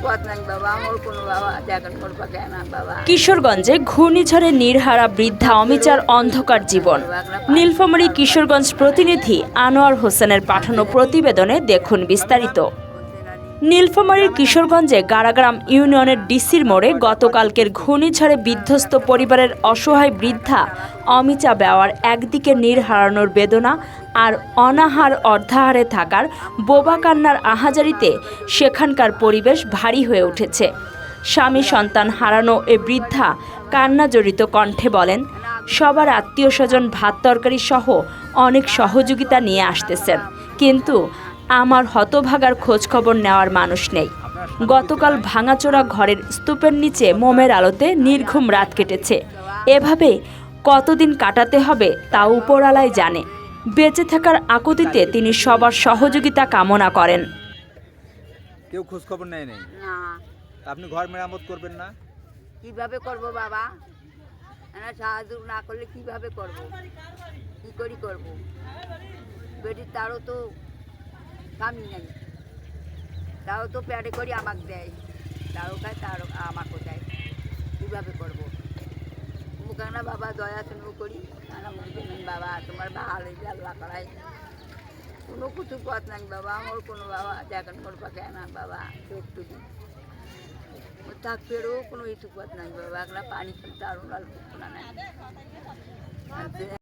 পথ নাই বাবা, আমার কোনো বাবা দেখেন মোর পাকে না বাবা। কিশোরগঞ্জে ঘূর্ণিঝড়ে নির্হারা বৃদ্ধা অমিচার অন্ধকার জীবন। নীলফামারী কিশোরগঞ্জ প্রতিনিধি আনোয়ার হোসেনের পাঠানো প্রতিবেদনে দেখুন বিস্তারিত। নীলফামারীর কিশোরগঞ্জে গাড়াগ্রাম ইউনিয়নের ডিসির মোড়ে গতকালকের ঘূর্ণিঝড়ে বিধ্বস্ত পরিবারের অসহায় বৃদ্ধা অমিচা বেওয়ার একদিকে নীড় হারানোর বেদনা আর অনাহার অর্ধাহারে থাকার বোবা কান্নার আহাজারিতে সেখানকার পরিবেশ ভারী হয়ে উঠেছে। স্বামী সন্তান হারানো এ বৃদ্ধা কান্নাজড়িত কণ্ঠে বলেন, সবার আত্মীয় স্বজন ভাত তরকারি সহ অনেক সহযোগিতা নিয়ে আসতেছেন, কিন্তু আমার হতভাগার খোঁজখবর নেওয়ার মানুষ নেই। গতকাল ভাঙাচোরা ঘরের স্তূপের নিচে মোমের আলোতে নির্ঘুম রাত কেটেছে। এভাবে কতদিন কাটাতে হবে তা উপরওয়ালাই জানে। বেঁচে থাকার আকুতিতে তিনি সবার সহযোগিতা কামনা করেন। কেউ খোঁজ খবর নেয় নাই? না। আপনি ঘর মেরামত করবেন না? কিভাবে করব বাবা? সাহায্য না করলে কিভাবে করব? কি করি করব? বেটির তারও তো কামি নেই, তাও তো প্যাডে করি আমাকে দেয়, তারও খায় তারও আমাকেও দেয়, কীভাবে করবো? মুখে না বাবা দয়া শুনবো করি না, মুখ দেবেন বাবা তোমার ভালো আল্লাহ করাই, কোনো কিছু পথ নাই বাবা, আমার কোনো বাবা দেখেন মোর পাকে না বাবা, একটু থাকতেও কোনো ইটু পথ নাই বাবা, একটা পানি তারও লাল নাই।